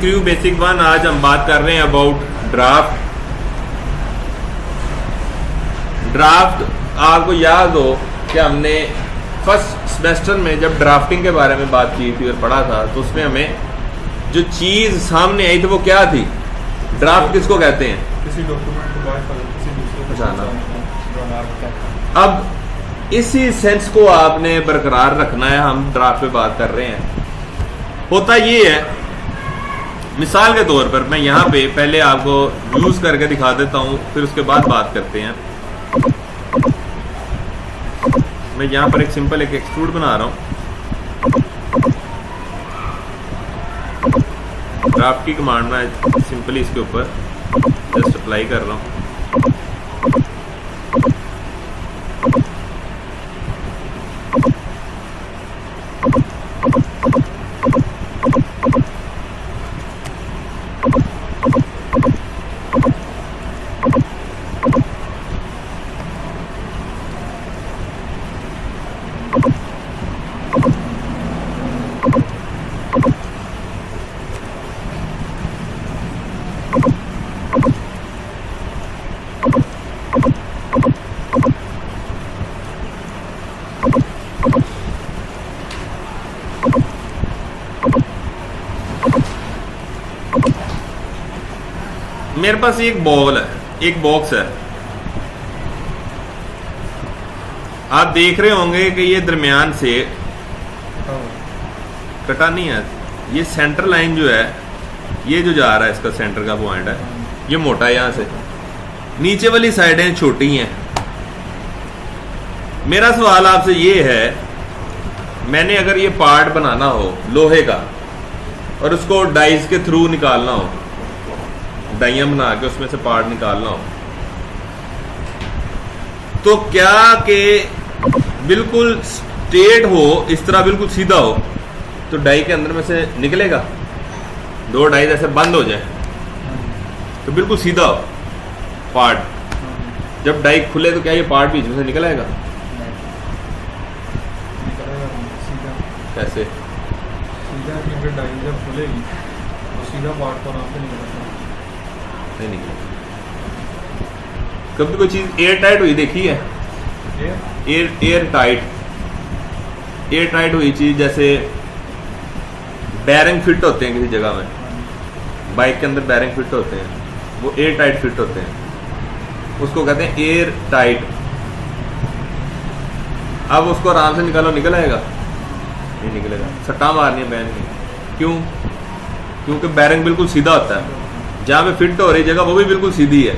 Crew basic one. आज हम बात कर रहे हैं अबाउट ड्राफ्ट। आपको याद हो कि हमने फर्स्ट सेमेस्टर में जब ड्राफ्टिंग के बारे में बात की थी और पढ़ा था, तो उसमें हमें जो चीज़ सामने आई थी वो क्या थी? ड्राफ्ट किसको कहते हैं? किसी डॉक्यूमेंट को किसी दूसरे को। अब इसी सेंस को आपने बरकरार रखना है। हम ड्राफ्ट पे बात कर रहे हैं। होता ये है, मिसाल के तौर पर मैं यहाँ पे पहले आपको यूज करके दिखा देता हूँ, फिर उसके बाद बात करते हैं। मैं यहाँ पर एक सिंपल एक एक्सट्रूड बना रहा हूँ। ड्राफ्ट की कमांड में सिंपली इसके ऊपर जस्ट अप्लाई कर रहा हूँ। मेरे पास एक बॉल है, एक बॉक्स है। आप देख रहे होंगे कि ये दरमियान से कटा नहीं है। ये सेंटर लाइन जो है, ये जो जा रहा है, इसका सेंटर का पॉइंट है, ये मोटा है। यहां से नीचे वाली साइडें छोटी हैं। मेरा सवाल आपसे ये है, मैंने अगर ये पार्ट बनाना हो लोहे का और उसको डाइस के थ्रू निकालना हो, डाइयां बना के उसमें से पार्ट निकालना हो, तो क्या के बिल्कुल स्ट्रेट हो, इस तरह बिल्कुल सीधा हो, तो डाई के अंदर में से निकलेगा? दो डाई जैसे बंद हो जाए तो बिल्कुल सीधा हो पार्ट, जब डाई खुले तो क्या ये पार्ट बीच में से निकल आएगा? कैसे? सीधा, क्योंकि डाई जब खुलेगी तो सीधा पार्ट पर आराम से निकलेगा। नहीं निकलेगा। कभी कोई चीज एयर टाइट हुई देखी है? एयर टाइट हुई चीज, जैसे बैरिंग फिट होते हैं किसी जगह में, बाइक के अंदर बैरिंग फिट होते हैं, वो एयर टाइट फिट होते हैं, उसको कहते हैं एयर टाइट। अब उसको आराम से निकालो, निकल आएगा? नहीं निकलेगा। सट्टा मारनी है बैरिंग में। क्यों? क्योंकि बैरिंग बिल्कुल सीधा होता है, जहां पे फिट हो रही जगह वो भी बिल्कुल सीधी है।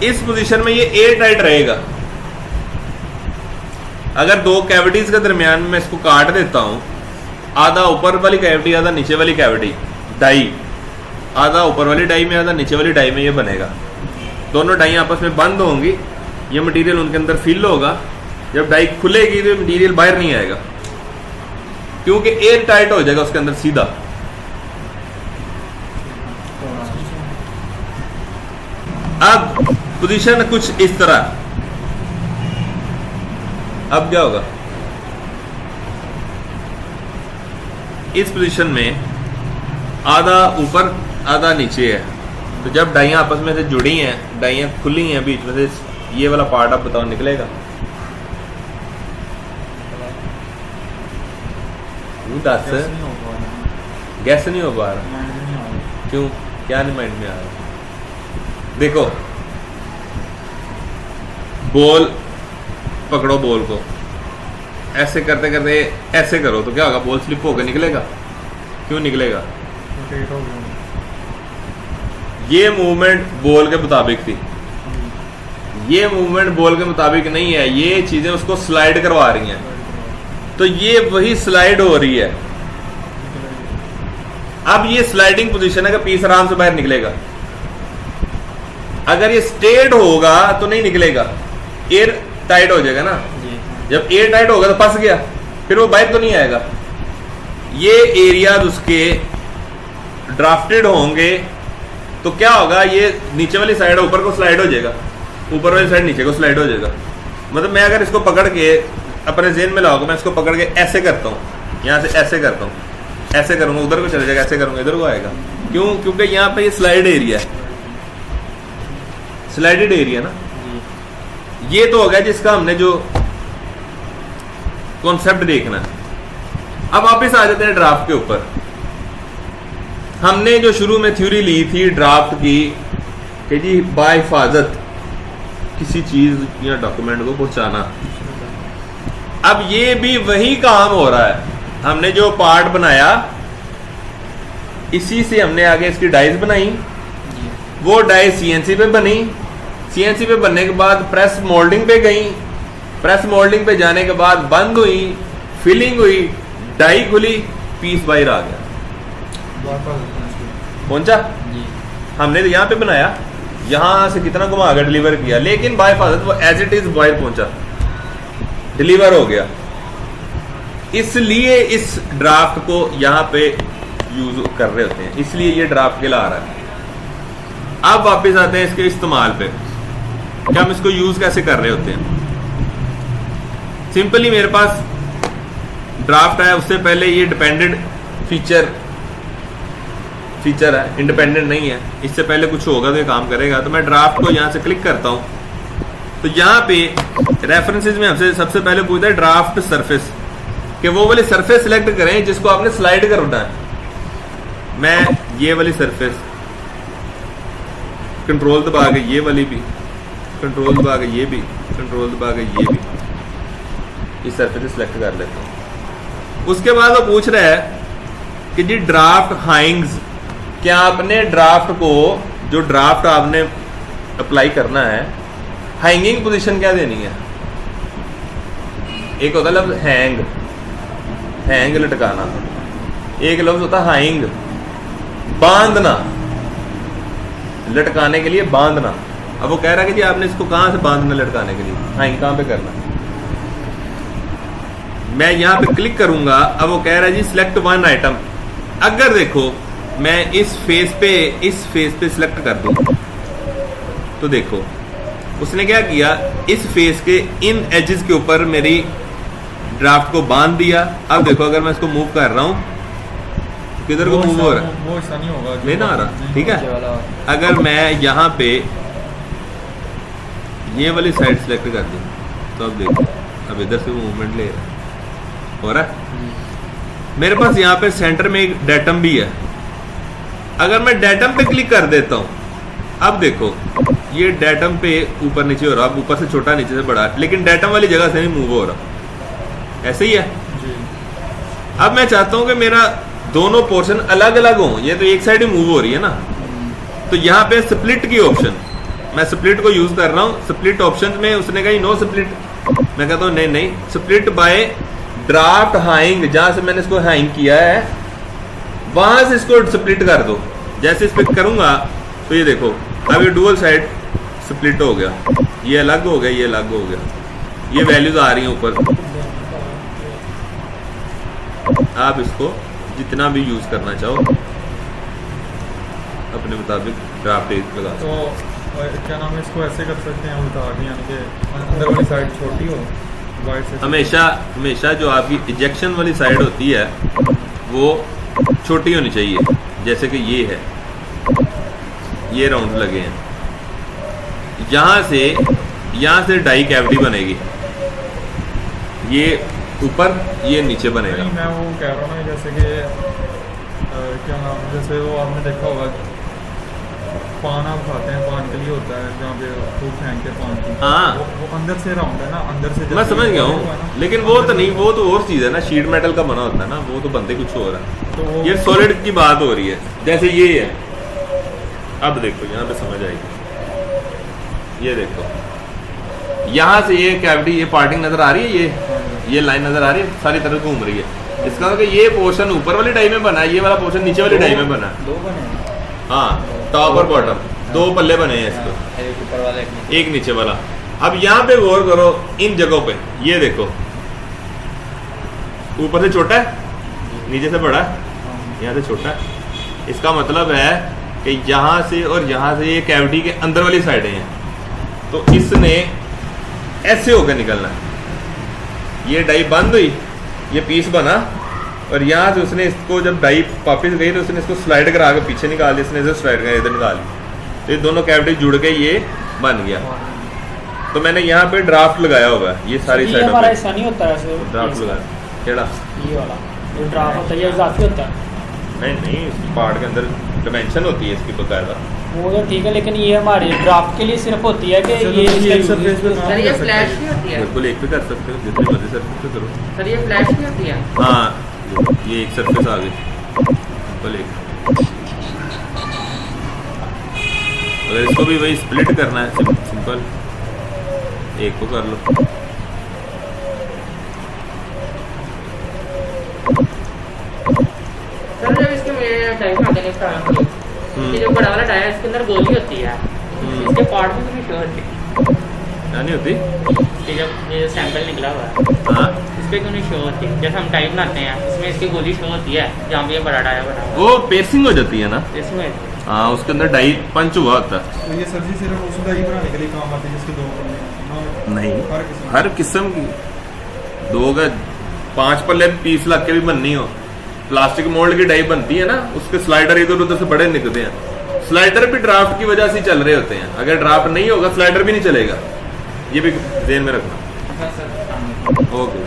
इस पोजीशन में ये एयर टाइट रहेगा। अगर दो कैविटीज के दरमियान में इसको काट देता हूं, आधा ऊपर वाली कैविटी आधा नीचे वाली कैविटी, डाई आधा ऊपर वाली डाई में आधा नीचे वाली डाई में, ये बनेगा। दोनों डाई आपस में बंद होंगी, ये मटेरियल उनके अंदर फिल होगा। जब डाई खुलेगी तो मटेरियल बाहर नहीं आएगा, क्योंकि एयर टाइट हो जाएगा उसके अंदर सीधा। अब पोजीशन कुछ इस तरह। अब क्या होगा? इस पोजीशन में आधा ऊपर आधा नीचे है, तो जब डाइयां आपस में से जुड़ी हैं, डाइयां खुली हैं बीच में से, ये वाला पार्ट आप बताओ निकलेगा? दस गैस नहीं हो पा रहा। क्यों? क्या नहीं माइंड में आ रहा? देखो, बॉल पकड़ो, बॉल को ऐसे करते करते ऐसे करो तो क्या होगा? बॉल स्लिप होकर निकलेगा? क्यों निकलेगा? ये मूवमेंट बॉल के मुताबिक थी, ये मूवमेंट बॉल के मुताबिक नहीं है। ये चीजें उसको स्लाइड करवा रही हैं, तो ये वही स्लाइड हो रही है। अब ये स्लाइडिंग पोजीशन है कि पीस आराम से बाहर निकलेगा। अगर ये स्ट्रेट होगा तो नहीं निकलेगा, एयर टाइट हो जाएगा ना। जब एयर टाइट होगा तो फंस गया, फिर वो बाहर तो नहीं आएगा। ये एरियाज उसके ड्राफ्टेड होंगे तो क्या होगा? ये नीचे वाली साइड ऊपर को स्लाइड हो जाएगा, ऊपर वाली साइड नीचे को स्लाइड हो जाएगा। मतलब मैं अगर इसको पकड़ के अपने जेन में लाओगे, मैं इसको पकड़ के ऐसे करता हूँ, यहाँ से ऐसे करता हूँ, ऐसे करूंगा उधर को चले जाएगा, ऐसे करूंगा इधर को आएगा। क्यों? क्योंकि यहाँ पे ये स्लाइड एरिया है, स्लाइडेड एरिया ना। ये तो हो गया जिसका हमने जो कॉन्सेप्ट देखना है। अब वापस आ जाते हैं ड्राफ्ट के ऊपर। हमने जो शुरू में थ्योरी ली थी ड्राफ्ट की कि जी बाहिफाजत किसी चीज या डॉक्यूमेंट को पहुंचाना, अब ये भी वही काम हो रहा है। हमने जो पार्ट बनाया इसी से हमने आगे इसकी डाइज बनाई, वो डाइज सीएनसी पे बनी, सीएनसी पे बनने के बाद प्रेस मोल्डिंग पे गई, प्रेस मोल्डिंग पे जाने के बाद बंद हुई, फिलिंग हुई, डाई खुली, पीस बाहर आ गया, पहुंचा। हमने तो यहाँ पे बनाया, यहां से कितना घुमा कर डिलीवर किया, लेकिन बाय हिफाजत वो एज इट इज बाहर पहुंचा, डिलीवर हो गया। इसलिए इस ड्राफ्ट को यहाँ पे यूज कर रहे होते हैं, इसलिए ये ड्राफ्ट के लिए आ रहा है। अब वापस आते हैं इसके इस्तेमाल पे कि हम इसको यूज कैसे कर रहे होते हैं। सिंपली मेरे पास ड्राफ्ट है, उससे पहले ये डिपेंडेंट फीचर है, इंडिपेंडेंट नहीं है। इससे पहले कुछ होगा तो ये काम करेगा। तो मैं ड्राफ्ट को यहाँ से क्लिक करता हूँ, तो यहाँ पे रेफरेंसेस में हमसे सबसे पहले पूछता है ड्राफ्ट सरफेस, कि वो वाली सरफेस सिलेक्ट करें जिसको आपने स्लाइड करना है। मैं ये वाली सरफेस कंट्रोल दबा के ये वाली भी, कंट्रोल दबा के ये भी, कंट्रोल दबा के ये भी, इस सरफेस सिलेक्ट कर लेता हूँ। उसके बाद वो पूछ रहा है कि जी ड्राफ्ट हाइंग्स, क्या आपने ड्राफ्ट को, जो ड्राफ्ट आपने अप्लाई करना है, हैंगिंग पोजीशन क्या देनी है। एक होता है लफ्ज हैंग, हैंग लटकाना, एक लफ्ज होता है हाइंग, बांधना, लटकाने के लिए बांधना। अब वो कह रहा है कि जी आपने इसको कहां से बांधना लटकाने के लिए, हाइंग कहां पे करना। मैं यहां पे क्लिक करूंगा, अब वो कह रहा है जी सिलेक्ट वन आइटम। अगर देखो मैं इस फेस पे सिलेक्ट कर दूं तो देखो उसने क्या किया, इस फेस के इन एजेस के ऊपर मेरी ड्राफ्ट को बांध दिया। अब देखो अगर मैं इसको मूव कर रहा हूं, किधर को मूव हो रहा है, वो ऐसा नहीं होगा, नहीं ना आ रहा, ठीक है। अगर मैं यहाँ पे ये वाली साइड सेलेक्ट कर दूं तो अब देखो, अब इधर से वो मूवमेंट ले रहा है, हो रहा है। मेरे पास यहाँ पे सेंटर में एक डेटम भी है। अगर मैं डेटम पे क्लिक कर देता हूँ, अब देखो ये डेटम पे ऊपर नीचे हो रहा, अब ऊपर से छोटा नीचे से बड़ा, लेकिन डेटम वाली जगह से नहीं मूव हो रहा, ऐसे ही है जी। अब मैं चाहता हूं कि मेरा दोनों पोर्शन अलग अलग हो, ये तो एक साइड ही मूव हो रही है ना। तो यहाँ पे स्प्लिट की ऑप्शन, मैं स्प्लिट को यूज कर रहा हूँ। स्प्लिट ऑप्शन में उसने कहा नो स्प्लिट, मैं कहता हूँ नहीं, स्प्लिट बाय ड्राफ्ट हाइंग, जहां से मैंने इसको हाइंग किया है वहां से इसको स्प्लिट कर दो। जैसे इस पे करूंगा तो ये देखो अब ये डुअल साइड स्प्लिट हो गया, ये अलग हो गया, ये अलग हो गया, ये वैल्यूज आ रही हैं ऊपर। आप इसको जितना भी यूज करना चाहो अपने मुताबिक ड्राफ्ट लगा। तो क्या नाम है, इसको ऐसे कर सकते हैं उल्टा, यानी कि अंदर वाली साइड छोटी हो, वाइट से हमेशा जो आपकी इजेक्शन वाली साइड होती है वो छोटी होनी चाहिए। जैसे कि ये है, ये राउंड लगे हैं, यहाँ से डाई कैविटी बनेगी, ये ऊपर ये नीचे बनेगा। मैं वो कह रहा हूँ ना, जैसे कि क्या नाम, जैसे वो आपने देखा होगा पान आप खाते हैं, पान के लिए होता है जहाँ पे खूब फेंक के पान की, हाँ वो अंदर से राउंड है ना, अंदर से मैं समझ गया हूँ, लेकिन वो तो नहीं, वो तो और चीज़ है ना, शीट मेटल का बना होता है ना, वो तो बनते कुछ हो रहा है। तो ये सॉलिड की बात हो रही है, जैसे ये है। अब देखो यहाँ पे समझ आएगी, ये देखो यहाँ से ये कैविटी, ये पार्टिंग नजर आ रही है, ये लाइन नजर आ रही है, सारी तरफ घूम रही है। इसका मतलब ये पोर्शन ऊपर वाली डाई में बना है, ये वाला पोर्शन नीचे वाली डाई में बना है। दो बने, हाँ टॉप और बॉटम दो पल्ले बने हैं इसको, एक ऊपर वाला एक नीचे वाला। अब यहाँ पे गौर करो इन जगहों पे, ये देखो ऊपर से छोटा है, नीचे से बड़ा है, यहाँ से छोटा है। इसका मतलब है कि यहाँ से और यहाँ से ये कैविटी के अंदर वाली साइडें हैं, तो इसने ऐसे होकर निकलना है। ये डाई बंद हुई, ये पीस बना, और यहाँ से उसने इसको जब डाई वापिस गई तो उसने इसको स्लाइड करा के पीछे निकाल दिया, इसने इसे स्लाइड करा इधर निकाल ली, तो ये दोनों कैविटी जुड़ के ये बन गया। तो मैंने यहाँ पे ड्राफ्ट लगाया हुआ है, ये सारी ये साइडों हमारा पे हिस्सा नहीं होता है ड्राफ्ट लगाया। केड़ा ये वाला जो ड्राफ्ट होता है ये इजाफी होता है। नहीं इस पार्ट के अंदर डिमेंशन होती है इसकी बकायदा। वो तो ठीक है, लेकिन ये हमारे ड्राफ्ट के लिए सिर्फ होती है कि अच्छा, ये तो ये इसका surface पे use- काम सर ये कर सकते फ्लैश हैं। नहीं होती है? बिल्कुल एक पे कर सकते हो, जितनी मर्जी सरफेस पे करो। सर ये फ्लैश नहीं होती है? हाँ ये एक सरफेस आ गई, सिंपल एक। अगर इसको भी वही स्प्लिट करना है सिंपल एक को कर लो। सर जब इसके मेरे टाइप में आगे इसका ये जो बड़ा वाला टायर है इसके अंदर गोली होती है, इसके पार्ट में कितनी शो होती है? क्या नहीं होती? कि जब ये सैंपल निकला हुआ है हाँ इस पे क्यों नहीं शो होती? जैसे हम टाइप बनाते हैं इसमें इसकी गोली शो होती है जहाँ पे ये बड़ा टायर बना हुआ वो पेसिंग हो जाती है ना। है इसमें। हाँ उसके अंदर डाई पंच हुआ होता है। तो ये सब्जी सिर्फ उस डाई बनाने के लिए काम आती है जिसके दो पल्ले नहीं हर हर किस्म की, दो का 5 पल्ले पीस लग के भी बननी हो, प्लास्टिक मोल्ड की डाई बनती है ना, उसके स्लाइडर इधर उधर से बड़े निकलते हैं। स्लाइडर भी ड्राफ्ट की वजह से चल रहे होते हैं, अगर ड्राफ्ट नहीं होगा स्लाइडर भी नहीं चलेगा, ये भी ध्यान में रखना। अच्छा सर। ओके।